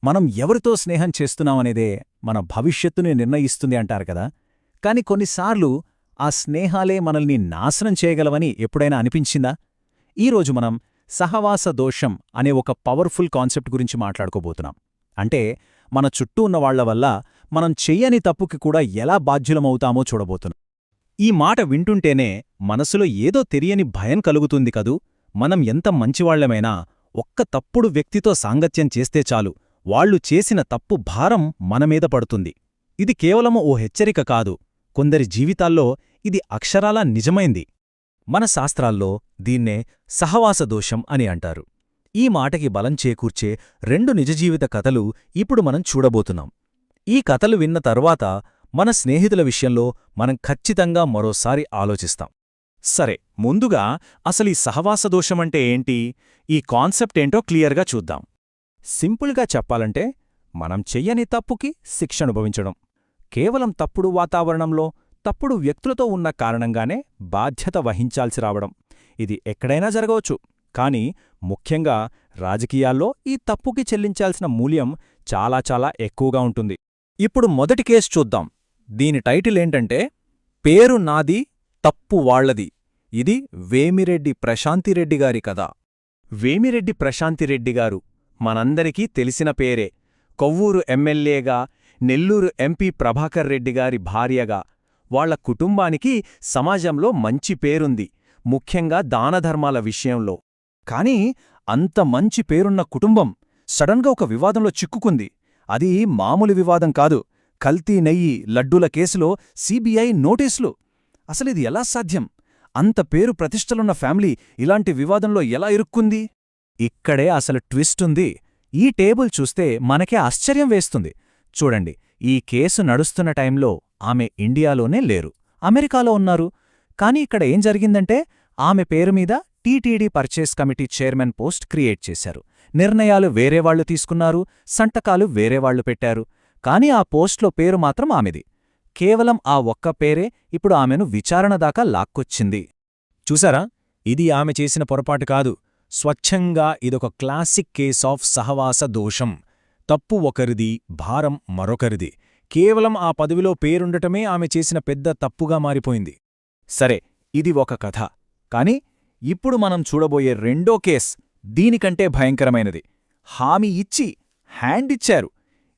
మనం ఎవరితో స్నేహం చేస్తున్నామనేదే మన భవిష్యత్తుని నిర్ణయిస్తుంది అంటారు కదా. కాని కొన్నిసార్లు ఆ స్నేహాలే మనల్ని నాశనం చేయగలవని ఎప్పుడైనా అనిపించిందా? ఈరోజు మనం సహవాస దోషం అనే ఒక పవర్ఫుల్ కాన్సెప్ట్ గురించి మాట్లాడుకోబోతున్నాం. అంటే మన చుట్టూ ఉన్నవాళ్ల వల్ల మనం చెయ్యని తప్పుకి కూడా ఎలా బాధ్యులమవుతామో చూడబోతున్నాం. ఈ మాట వింటుంటేనే మనసులో ఏదో తెలియని భయం కలుగుతుంది కదూ. మనం ఎంత మంచివాళ్లమైనా ఒక్క తప్పుడు వ్యక్తితో సాంగత్యం చేస్తే చాలు, వాళ్లు చేసిన తప్పు భారం మనమీద పడుతుంది. ఇది కేవలము ఓ హెచ్చరిక కాదు, కొందరి జీవితాల్లో ఇది అక్షరాలా నిజమైంది. మన శాస్త్రాల్లో దీన్నే సహవాస దోషం అని అంటారు. ఈ మాటకి బలం చేకూర్చే 2 నిజజీవిత కథలు ఇప్పుడు మనం చూడబోతున్నాం. ఈ కథలు విన్న తరువాత మన స్నేహితుల విషయంలో మనం ఖచ్చితంగా మరోసారి ఆలోచిస్తాం. సరే, ముందుగా అసలీ సహవాస దోషమంటే ఏంటి? ఈ కాన్సెప్ట్ ఏంటో క్లియర్గా చూద్దాం. సింపుల్గా చెప్పాలంటే మనం చెయ్యని తప్పుకి శిక్ష అనుభవించడం. కేవలం తప్పుడు వాతావరణంలో తప్పుడు వ్యక్తులతో ఉన్న కారణంగానే బాధ్యత వహించాల్సి రావడం. ఇది ఎక్కడైనా జరగవచ్చు, కానీ ముఖ్యంగా రాజకీయాల్లో ఈ తప్పుకి చెల్లించాల్సిన మూల్యం చాలా చాలా ఎక్కువగా ఉంటుంది. ఇప్పుడు మొదటి కేసు చూద్దాం. దీని టైటిల్ ఏంటంటే పేరు నాది, తప్పు వాళ్లది. ఇది వేమిరెడ్డి ప్రశాంతిరెడ్డి గారి కథ. వేమిరెడ్డి ప్రశాంతిరెడ్డిగారు మనందరికీ తెలిసిన పేరే. కొవ్వూరు ఎమ్మెల్యేగా, నెల్లూరు ఎంపీ ప్రభాకర్ రెడ్డిగారి భార్యగా వాళ్ల కుటుంబానికి సమాజంలో మంచి పేరుంది, ముఖ్యంగా దానధర్మాల విషయంలో. కాని అంత మంచి పేరున్న కుటుంబం సడన్గా ఒక వివాదంలో చిక్కుకుంది. అది మామూలు వివాదం కాదు, కల్తీ నెయ్యి లడ్డూల కేసులో సీబీఐ నోటీసులు. అసలిది ఎలా సాధ్యం? అంత పేరు ప్రతిష్టలున్న ఫ్యామిలీ ఇలాంటి వివాదంలో ఎలా ఇరుక్కుంది? ఇక్కడే అసలు ట్విస్టుంది. ఈ టేబుల్ చూస్తే మనకే ఆశ్చర్యం వేస్తుంది. చూడండి, ఈ కేసు నడుస్తున్న టైంలో ఆమె ఇండియాలోనే లేరు, అమెరికాలో ఉన్నారు. కాని ఇక్కడ ఏం జరిగిందంటే ఆమె పేరు మీద TTD purchase committee chairman post create చేశారు. నిర్ణయాలు వేరేవాళ్లు తీసుకున్నారు, సంతకాలు వేరేవాళ్లు పెట్టారు. కాని ఆ పోస్ట్లో పేరు మాత్రం ఆమెది. కేవలం ఆ ఒక్క పేరే ఇప్పుడు ఆమెను విచారణ దాకా లాక్కొచ్చింది. చూసారా, ఇది ఆమె చేసిన పొరపాటు కాదు. స్వచ్ఛంగా ఇదొక క్లాసిక్ కేస్ ఆఫ్ సహవాస దోషం. తప్పు ఒకరిది, భారం మరొకరిది. కేవలం ఆ పదవిలో పేరుండటమే ఆమె చేసిన పెద్ద తప్పుగా మారిపోయింది. సరే, ఇది ఒక కథ. కాని ఇప్పుడు మనం చూడబోయే రెండో కేస్ దీనికంటే భయంకరమైనది. హామీ ఇచ్చి హ్యాండిచ్చారు.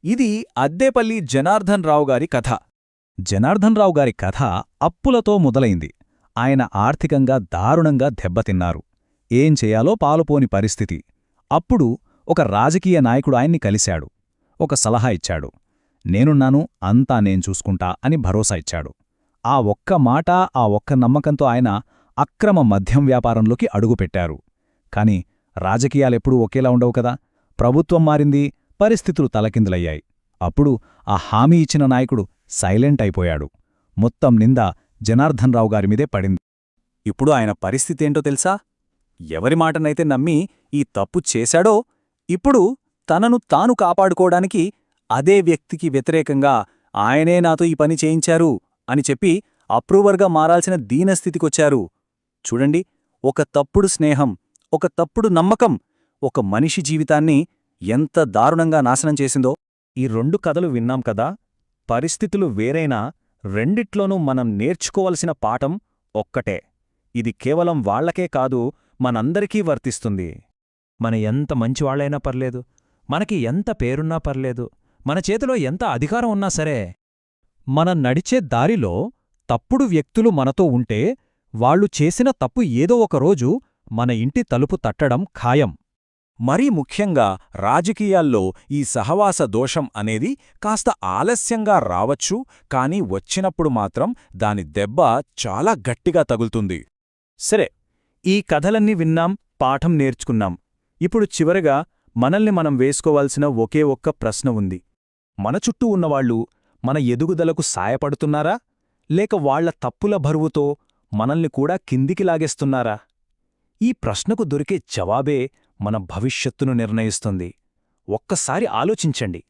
ఇది అద్దేపల్లి జనార్దన్ రావు గారి కథ. జనార్దన్ రావు గారి కథ అప్పులతో మొదలైంది. ఆయన ఆర్థికంగా దారుణంగా దెబ్బతిన్నారు. ఏం చేయాలో పాలుపోని పరిస్థితి. అప్పుడు ఒక రాజకీయ నాయకుడు ఆయన్ని కలిశాడు. ఒక సలహా ఇచ్చాడు. నేనున్నాను, అంతా నేను చూసుకుంటా అని భరోసా ఇచ్చాడు. ఆ ఒక్క మాట, ఆ ఒక్క నమ్మకంతో ఆయన అక్రమ మద్యం వ్యాపారంలోకి అడుగుపెట్టారు. కాని రాజకీయాలెప్పుడూ ఒకేలా ఉండవు కదా. ప్రభుత్వం మారింది, పరిస్థితులు తలకిందులయ్యాయి. అప్పుడు ఆ హామీ ఇచ్చిన నాయకుడు సైలెంట్ అయిపోయాడు. మొత్తం నింద జనార్దన్ రావు గారిమీదే పడింది. ఇప్పుడు ఆయన పరిస్థితేంటో తెలుసా? ఎవరి మాటనైతే నమ్మి ఈ తప్పు చేశాడో, ఇప్పుడు తనను తాను కాపాడుకోవడానికి అదే వ్యక్తికి వ్యతిరేకంగా ఆయనే నాతో ఈ పని చేయించారు అని చెప్పి అప్రూవర్గా మారాల్సిన దీనస్థితికొచ్చారు. చూడండి, ఒక తప్పుడు స్నేహం, ఒక తప్పుడు నమ్మకం ఒక మనిషి జీవితాన్ని ఎంత దారుణంగా నాశనం చేసిందో. ఈ 2 కథలు విన్నాం కదా. పరిస్థితులు వేరైనా రెండిట్లోనూ మనం నేర్చుకోవలసిన పాఠం ఒక్కటే. ఇది కేవలం వాళ్లకే కాదు, మనందరికీ వర్తిస్తుంది. మన ఎంత మంచివాళ్లైనా పర్లేదు, మనకి ఎంత పేరున్నా పర్లేదు, మన చేతిలో ఎంత అధికారం ఉన్నా సరే, మనం నడిచే దారిలో తప్పుడు వ్యక్తులు మనతో ఉంటే వాళ్లు చేసిన తప్పు ఏదో ఒకరోజు మన ఇంటి తలుపు తట్టడం ఖాయం. మరీ ముఖ్యంగా రాజకీయాల్లో ఈ సహవాస దోషం అనేది కాస్త ఆలస్యంగా రావచ్చు, కానీ వచ్చినప్పుడు మాత్రం దాని దెబ్బ చాలా గట్టిగా తగులుతుంది. సరే, ఈ కథలన్నీ విన్నాం, పాఠం నేర్చుకున్నాం. ఇప్పుడు చివరగా మనల్ని మనం వేసుకోవాల్సిన ఒకే ఒక్క ప్రశ్న ఉంది. మన చుట్టూ ఉన్నవాళ్లు మన ఎదుగుదలకు సాయపడుతున్నారా, లేక వాళ్ల తప్పుల బరువుతో మనల్ని కూడా కిందికి లాగేస్తున్నారా? ఈ ప్రశ్నకు దొరికే జవాబే మన భవిష్యత్తును నిర్ణయిస్తుంది. ఒక్కసారి ఆలోచించండి.